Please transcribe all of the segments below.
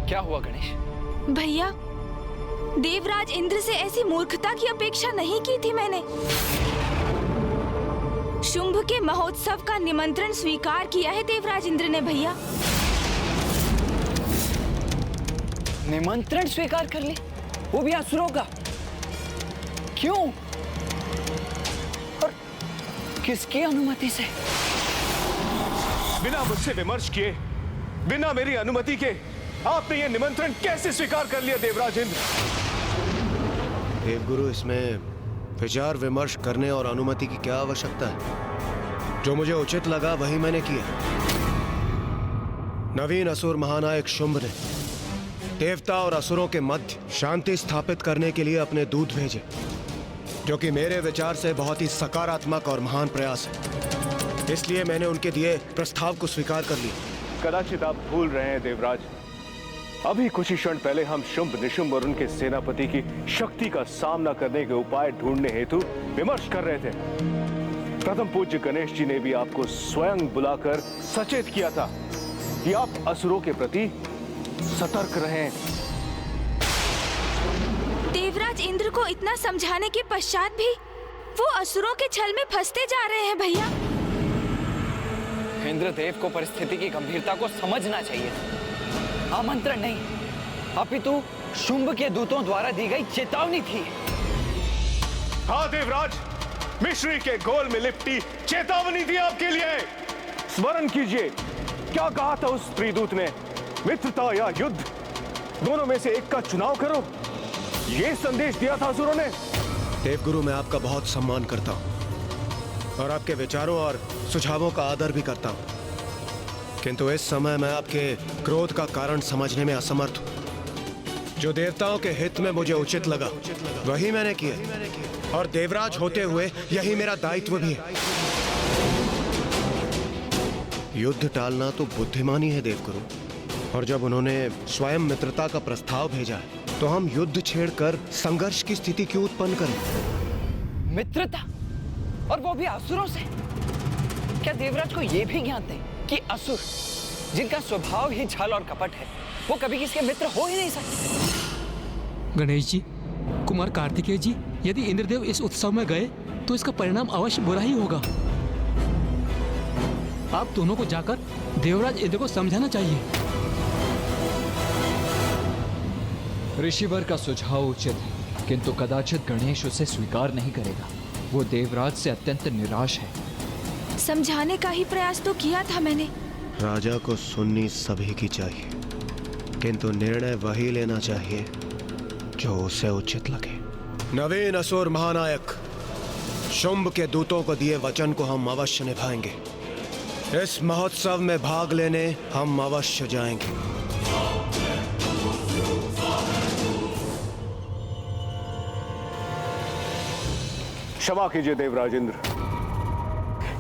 क्या हुआ गणेश? भैया, देवराज इंद्र से ऐसी मूर्खता की अपेक्षा नहीं की थी मैंने। शुंभ के महोत्सव का निमंत्रण स्वीकार किया है देवराज इंद्र ने भैया। निमंत्रण स्वीकार कर ली, वो भी असुरों का? क्यों और किसकी अनुमति से? बिना मुझसे विमर्श किए, बिना मेरी अनुमति के आपने ये निमंत्रण कैसे स्वीकार कर लिया देवराज इंद्र? देवगुरु, इसमें विचार विमर्श करने और अनुमति की क्या आवश्यकता है? जो मुझे उचित लगा वही मैंने किया। नवीन असुर महानायक शुंभ ने देवता और असुरों के मध्य शांति स्थापित करने के लिए अपने दूत भेजे, जो कि मेरे विचार से बहुत ही सकारात्मक और महान प्रयास है। इसलिए मैंने उनके दिए प्रस्ताव को स्वीकार कर लिया। कदाचित आप भूल रहे हैं देवराज, अभी कुछ ही क्षण पहले हम शुंभ निशुंभ और उनके सेनापति की शक्ति का सामना करने के उपाय ढूंढने हेतु विमर्श कर रहे थे। प्रथम पूज्य गणेश जी ने भी आपको स्वयं बुलाकर सचेत किया था कि आप असुरों के प्रति सतर्क रहें। देवराज इंद्र को इतना समझाने के पश्चात भी वो असुरों के छल में फंसते जा रहे हैं भैया। इंद्रदेव को परिस्थिति की गंभीरता को समझना चाहिए। आमंत्रण नहीं, अपितु शुंभ के दूतों द्वारा दी गई चेतावनी थी। हाँ देवराज, मिश्री के गोल में लिपटी चेतावनी थी आपके लिए। स्मरण कीजिए, क्या कहा था उस त्रिदूत ने? मित्रता या युद्ध, दोनों में से एक का चुनाव करो, ये संदेश दिया था असुरों ने। देवगुरु, मैं आपका बहुत सम्मान करता हूं और आपके विचारों और सुझावों का आदर भी करता हूं, किंतु इस समय मैं आपके क्रोध का कारण समझने में असमर्थ हूं। जो देवताओं के हित में मुझे उचित लगा वही मैंने किया, और देवराज होते हुए यही मेरा दायित्व भी है। युद्ध टालना तो बुद्धिमानी है देवगुरु, और जब उन्होंने स्वयं मित्रता का प्रस्ताव भेजा है तो हम युद्ध छेड़कर संघर्ष की स्थिति क्यों उत्पन्न करें? मित्रता, और वो भी असुरों से? क्या देवराज को यह भी ज्ञात है कि असुर, जिनका स्वभाव ही छल और कपट है, वो कभी किसी के मित्र हो ही नहीं सकते? गणेश जी, कुमार कार्तिकेय जी, यदि इंद्रदेव इस उत्सव में गए तो इसका परिणाम अवश्य बुरा ही होगा। आप दोनों को जाकर देवराज इंद्र को समझाना चाहिए। ऋषिवर का सुझाव उचित है, किंतु कदाचित गणेश उसे स्वीकार नहीं करेगा। वो देवराज से अत्यंत निराश है। समझाने का ही प्रयास तो किया था मैंने। राजा को सुननी सभी की चाहिए, किंतु निर्णय वही लेना चाहिए जो उसे उचित लगे। नवीन असुर महानायक शुंभ के दूतों को दिए वचन को हम अवश्य निभाएंगे। इस महोत्सव में भाग लेने हम अवश्य जाएंगे। क्षमा कीजिए देवराज इंद्र,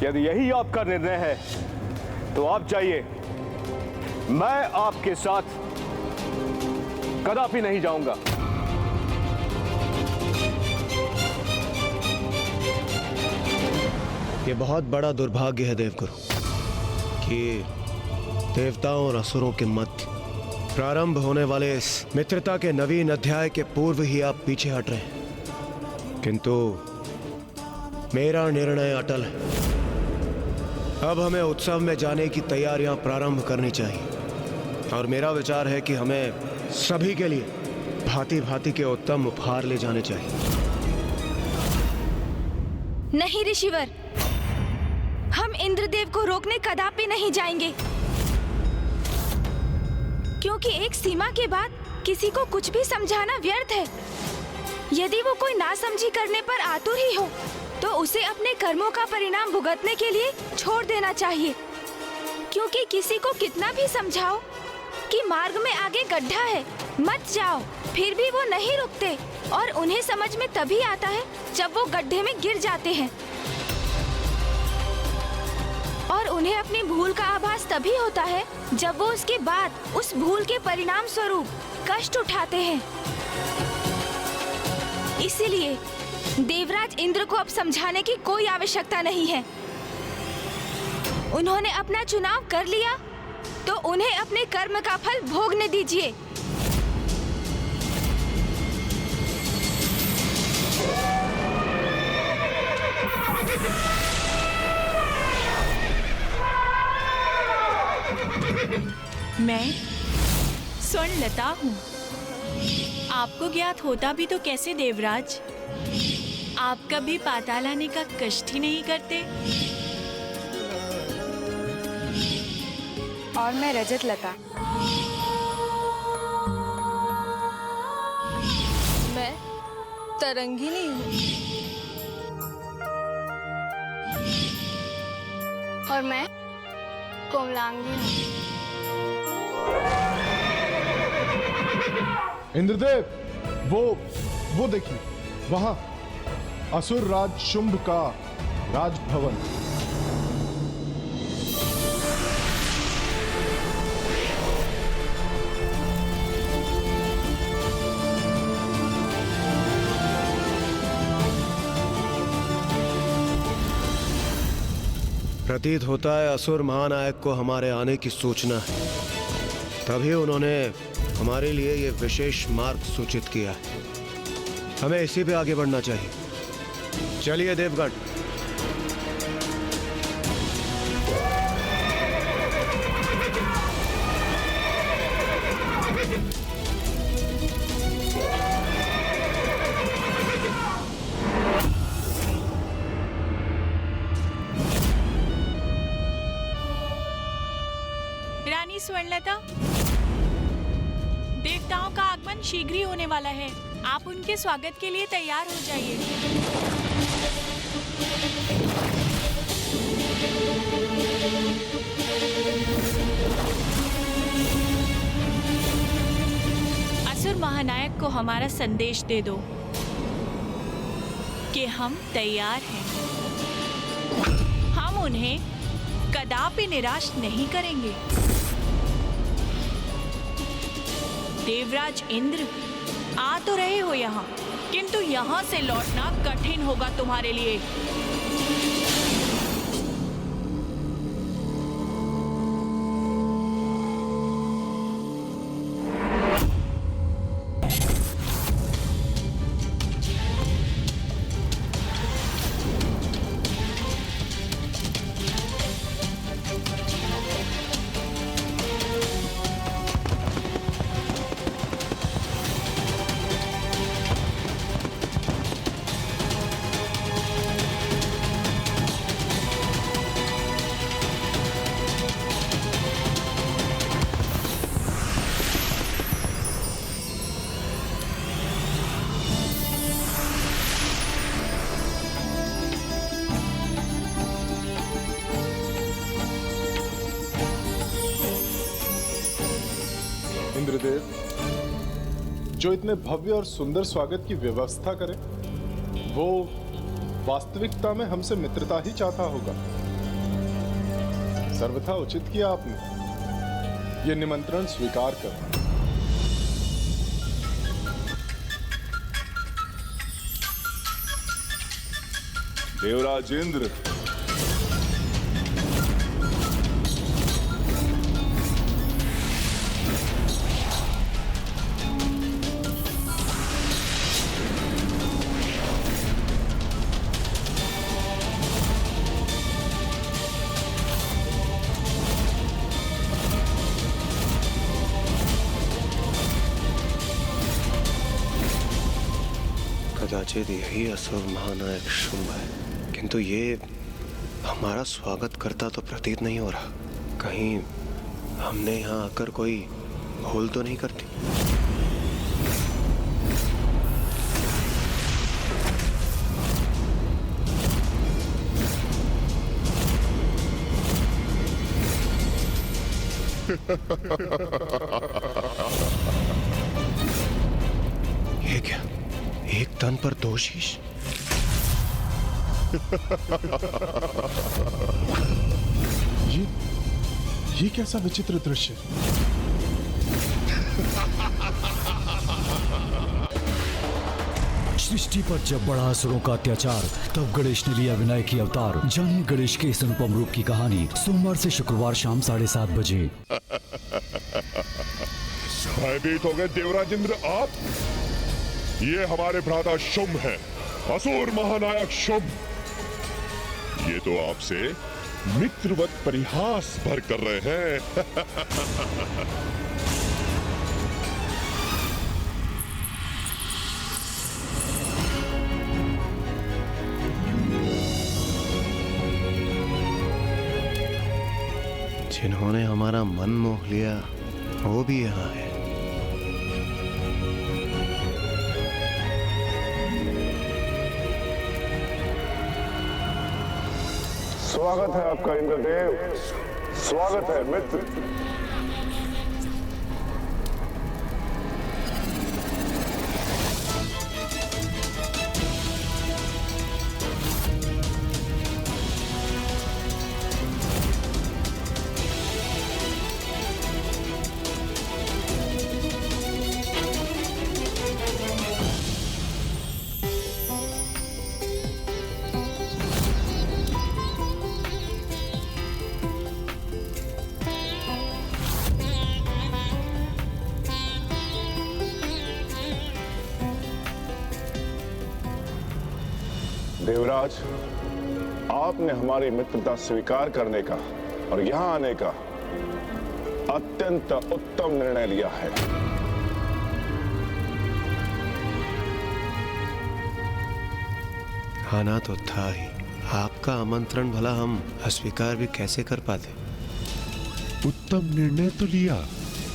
यदि यही आपका निर्णय है तो आप जाइए, मैं आपके साथ कदापि नहीं जाऊंगा। ये बहुत बड़ा दुर्भाग्य है देवगुरु कि देवताओं और असुरों के मध्य प्रारंभ होने वाले इस मित्रता के नवीन अध्याय के पूर्व ही आप पीछे हट रहे हैं, किंतु मेरा निर्णय अटल है। अब हमें उत्सव में जाने की तैयारियां प्रारंभ करनी चाहिए, और मेरा विचार है कि हमें सभी के लिए भांति भांति के उत्तम उपहार ले जाने चाहिए। नहीं ऋषिवर, हम इंद्रदेव को रोकने कदापि नहीं जाएंगे, क्योंकि एक सीमा के बाद किसी को कुछ भी समझाना व्यर्थ है। यदि वो कोई नासमझी करने पर आतुर ही हो तो उसे अपने कर्मों का परिणाम भुगतने के लिए छोड़ देना चाहिए, क्योंकि किसी को कितना भी समझाओ कि मार्ग में आगे गड्ढा है, मत जाओ, फिर भी वो नहीं रुकते, और उन्हें समझ में तभी आता है जब वो गड्ढे में गिर जाते हैं, और उन्हें अपनी भूल का आभास तभी होता है जब वो उसके बाद उस भूल के परिणाम स्वरूप कष्ट उठाते हैं। इसीलिए देवराज इंद्र को अब समझाने की कोई आवश्यकता नहीं है। उन्होंने अपना चुनाव कर लिया तो उन्हें अपने कर्म का फल भोगने दीजिए। मैं स्वर्णलता हूँ। आपको ज्ञात होता भी तो कैसे देवराज? आप कभी पाताल आने का कष्ट ही नहीं करते। और मैं रजत लता। मैं तरंगिनी हूँ। और मैं कोमलांगी हूँ। इंद्रदेव, वो देखिए, वहां असुर राज शुंभ का राजभवन। प्रतीत होता है असुर महानायक को हमारे आने की सूचना है, तभी उन्होंने हमारे लिए ये विशेष मार्ग सूचित किया है। हमें इसी पे आगे बढ़ना चाहिए। चलिए देवगढ़। रानी स्वर्णलता, देवताओं का आगमन शीघ्र ही होने वाला है। आप उनके स्वागत के लिए तैयार हो जाइए। असुर महानायक को हमारा संदेश दे दो कि हम तैयार हैं। हम उन्हें कदापि निराश नहीं करेंगे। देवराज इंद्र, आ तो रहे हो यहाँ, किंतु यहाँ से लौटना कठिन होगा तुम्हारे लिए। इंद्रदेव, जो इतने भव्य और सुंदर स्वागत की व्यवस्था करे, वो वास्तविकता में हमसे मित्रता ही चाहता होगा। सर्वथा उचित किया आपने ये निमंत्रण स्वीकार कर। देवराज इंद्र, कदाचित यही असुर महानायक शुंभ है, किंतु ये हमारा स्वागत करता तो प्रतीत नहीं हो रहा। कहीं हमने यहाँ आकर कोई भूल तो नहीं करती? ये क्या, एक तन पर दो शीश? ये कैसा विचित्र दृश्य? सृष्टि पर जब बढ़ा असुरों का अत्याचार, तब गणेश ने लिया विनायक की अवतार। जानिए गणेश के इस अनुपम रूप की कहानी, सोमवार से शुक्रवार शाम 7:30 बजे। भयभीत हो गए देवराज इंद्र आप? ये हमारे भ्राता शुंभ है, असुर महानायक शुंभ। ये तो आपसे मित्रवत परिहास भर कर रहे हैं। जिन्होंने हमारा मन मोह लिया वो भी यहाँ है। स्वागत है आपका इंद्रदेव, स्वागत है मित्र। देवराज, आपने हमारी मित्रता स्वीकार करने का और यहां आने का अत्यंत उत्तम निर्णय लिया है। आना तो था ही, आपका आमंत्रण भला हम अस्वीकार भी कैसे कर पाते। उत्तम निर्णय तो लिया,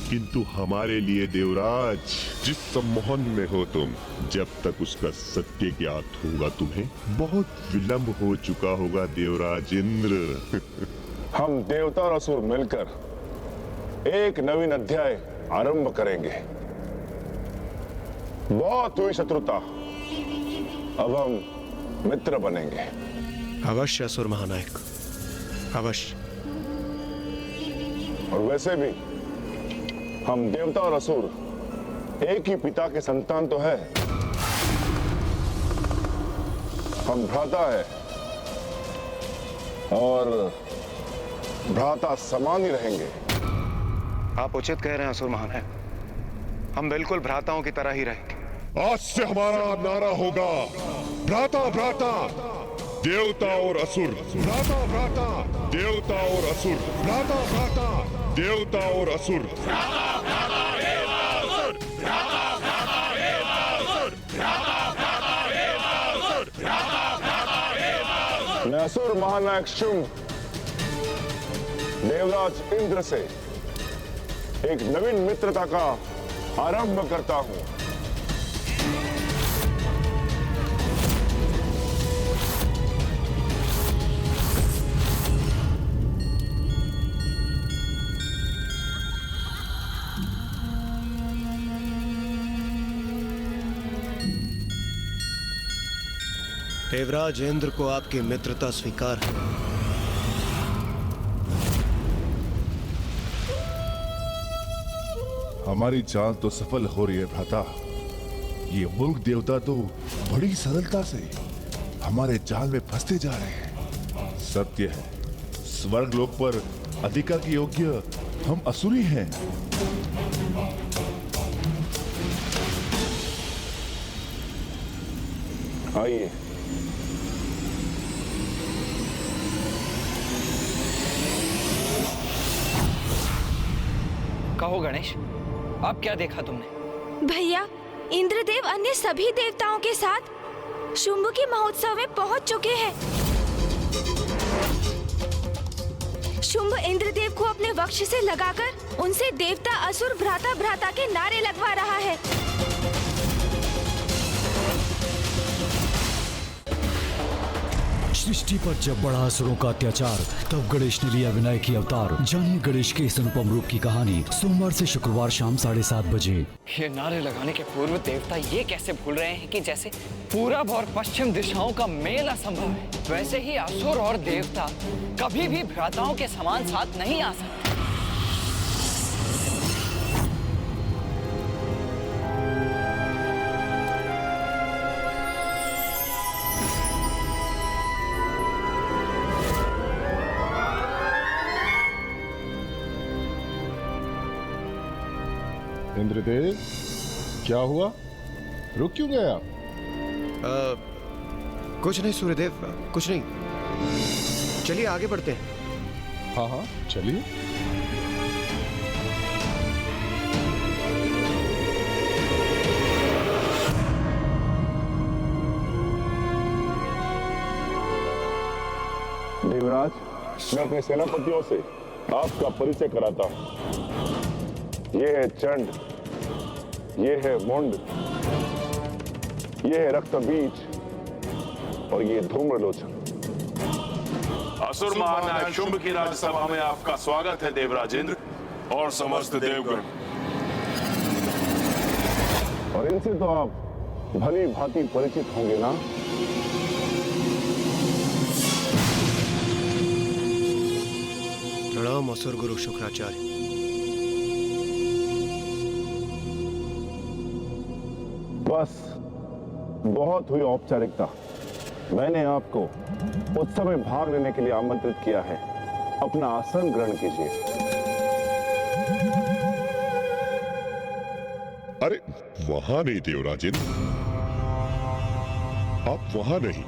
किंतु हमारे लिए देवराज, जिस सम्मोहन में हो तुम, जब तक उसका सत्य ज्ञात होगा तुम्हें बहुत विलंब हो चुका होगा देवराज इंद्र। हम देवता और असुर मिलकर एक नवीन अध्याय आरंभ करेंगे। बहुत हुई शत्रुता, अब हम मित्र बनेंगे। अवश्य असुर महानायक, अवश्य। और वैसे भी हम देवता और असुर एक ही पिता के संतान तो है। हम भ्राता है और भ्राता समान ही रहेंगे। आप उचित कह रहे हैं असुर महानायक, हम बिल्कुल भ्राताओं की तरह ही रहेंगे। आज से हमारा नारा होगा भ्राता भ्राता, देवता और असुर, भ्राता भ्राता, देवता और असुर, भ्राता भ्राता, देवता और असुर। मैं असुर महानायक शुंभ देवराज इंद्र से एक नवीन मित्रता का आरंभ करता हूं। देवराज इंद्र को आपकी मित्रता स्वीकार है। हमारी चाल तो सफल हो रही है भ्राता। ये मूर्ख देवता तो बड़ी सरलता से हमारे जाल में फंसते जा रहे हैं। सत्य है, स्वर्ग लोक पर अधिकार के योग्य हम असुरी हैं। आइए, कहो गणेश, अब क्या देखा तुमने? भैया, इंद्रदेव अन्य सभी देवताओं के साथ शुंभ के महोत्सव में पहुंच चुके हैं। शुंभ इंद्रदेव को अपने वक्ष से लगाकर उनसे देवता असुर भ्राता भ्राता के नारे लगवा रहा है। सृष्टि पर जब बढ़ा असुरों का अत्याचार, तब गणेश ने लिया विनायक की अवतार। जानिए गणेश के इस अनुपम रूप की कहानी सोमवार से शुक्रवार शाम 7:30 बजे। ये नारे लगाने के पूर्व देवता ये कैसे भूल रहे हैं कि जैसे पूरब और पश्चिम दिशाओं का मेल असंभव है, वैसे ही असुर और देवता कभी भी भ्राताओं के समान साथ नहीं आ सकते। इंद्रदेव, क्या हुआ? रुक क्यों गए आप? कुछ नहीं सूर्यदेव, कुछ नहीं। चलिए आगे बढ़ते हैं। हाँ हाँ चलिए। देवराज, मैं अपने सेनापतियों से आपका परिचय कराता हूं। ये है चंड, ये है मुंड, ये है रक्तबीज और ये धूम्रलोचन। असुर महानायक शुंभ की राज्यसभा में आपका स्वागत है देवराजेंद्र और समस्त देवगण। और इनसे तो आप भली भांति परिचित होंगे ना? प्रणाम असुर गुरु शुक्राचार्य। बस बहुत हुई औपचारिकता। मैंने आपको उत्सव में भाग लेने के लिए आमंत्रित किया है। अपना आसन ग्रहण कीजिए। अरे वहां नहीं देवराजेंद्र, आप वहां नहीं।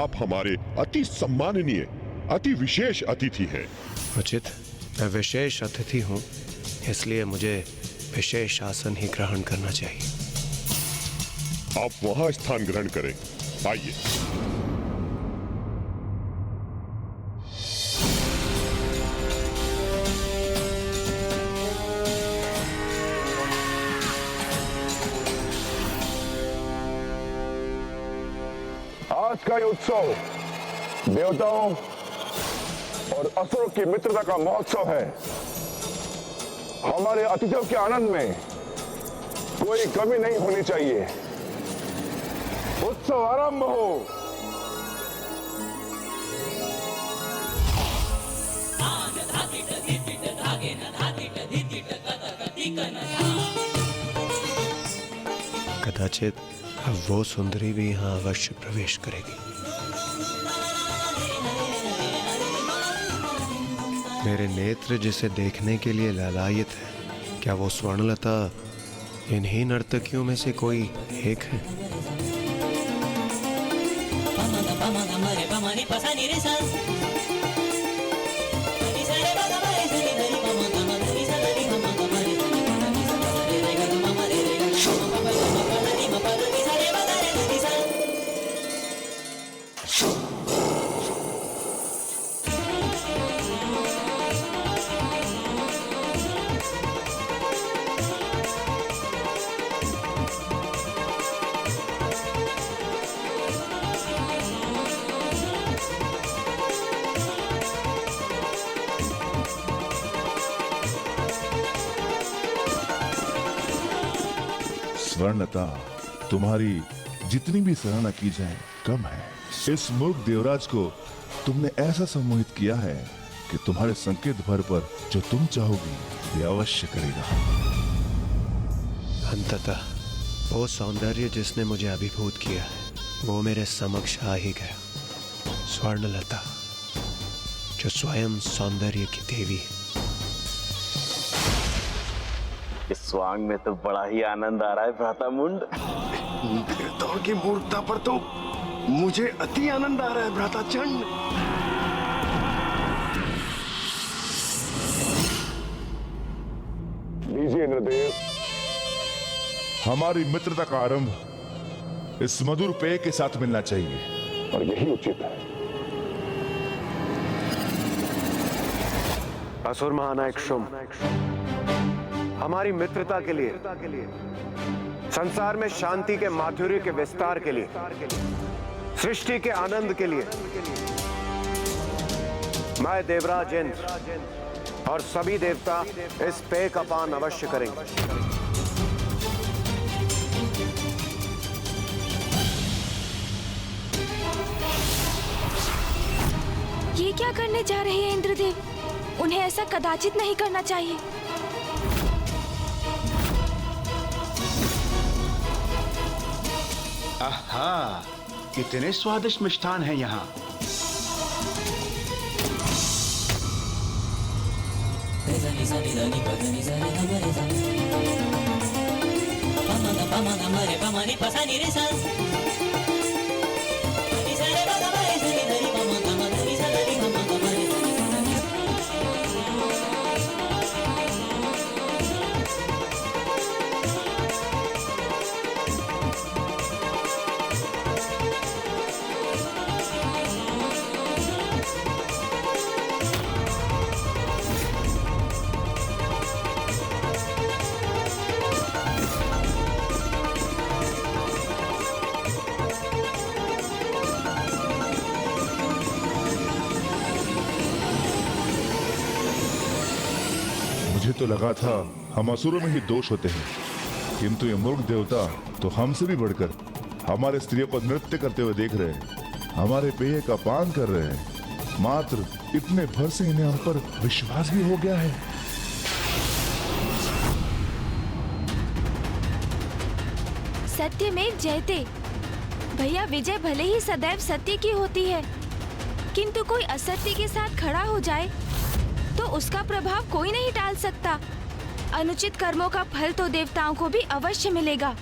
आप हमारे अति सम्माननीय, अति विशेष अतिथि हैं। उचित, मैं विशेष अतिथि हूं, इसलिए मुझे विशेष आसन ही ग्रहण करना चाहिए। आप वहां स्थान ग्रहण करें। आइए। आज का ये उत्सव देवताओं और असुरों की मित्रता का महोत्सव है। हमारे अतिथियों के आनंद में कोई कमी नहीं होनी चाहिए। उत्सव आरंभ हो। कदाचित अब वो सुंदरी भी यहाँ अवश्य प्रवेश करेगी। मेरे नेत्र जिसे देखने के लिए लालायित है, क्या वो स्वर्णलता इन्हीं नर्तकियों में से कोई एक है? स्वर्णता, तुम्हारी जितनी भी सराहना की जाए कम है। इस मूर्ख देवराज को तुमने ऐसा सम्मोहित किया है कि तुम्हारे संकेत भर पर जो तुम चाहोगी ये अवश्य करेगा। अंततः वो सौंदर्य जिसने मुझे अभिभूत किया है वो मेरे समक्ष आ ही गया। स्वर्णलता जो स्वयं सौंदर्य की देवी है। इस स्वांग में तो बड़ा ही आनंद आ रहा है भ्राता मुंड। देवताओं की मूर्खता पर तो मुझे अति आनंद आ रहा है भ्राता चंड। लीजिए इंद्रदेव, हमारी मित्रता का आरंभ इस मधुर पेय के साथ मिलना चाहिए और यही उचित है। असुर महानायक शुंभ, हमारी मित्रता के लिए, संसार में शांति के माधुर्य के विस्तार के लिए, सृष्टि के आनंद के लिए मैं देवराज इंद्र और सभी देवता इस पेय का पान अवश्य करेंगे। ये क्या करने जा रहे हैं इंद्रदेव? उन्हें ऐसा कदाचित नहीं करना चाहिए। आहा, कितने स्वादिष्ट मिष्ठान हैं यहाँ। तो लगा था हम असुरों में ही दोष होते हैं, किंतु ये मूर्ख देवता तो हमसे भी बढ़कर हमारे स्त्रियों को नृत्य करते हुए देख रहे हैं, हमारे पेय का पान कर रहे हैं। मात्र इतने भर से इन्हें हम पर विश्वास भी हो गया है। सत्यमेव जयते। भैया, विजय भले ही सदैव सत्य की होती है, किंतु कोई असत्य के साथ खड़ा हो जाए तो उसका प्रभाव कोई नहीं टाल सकता। अनुचित कर्मों का फल तो देवताओं को भी अवश्य मिलेगा।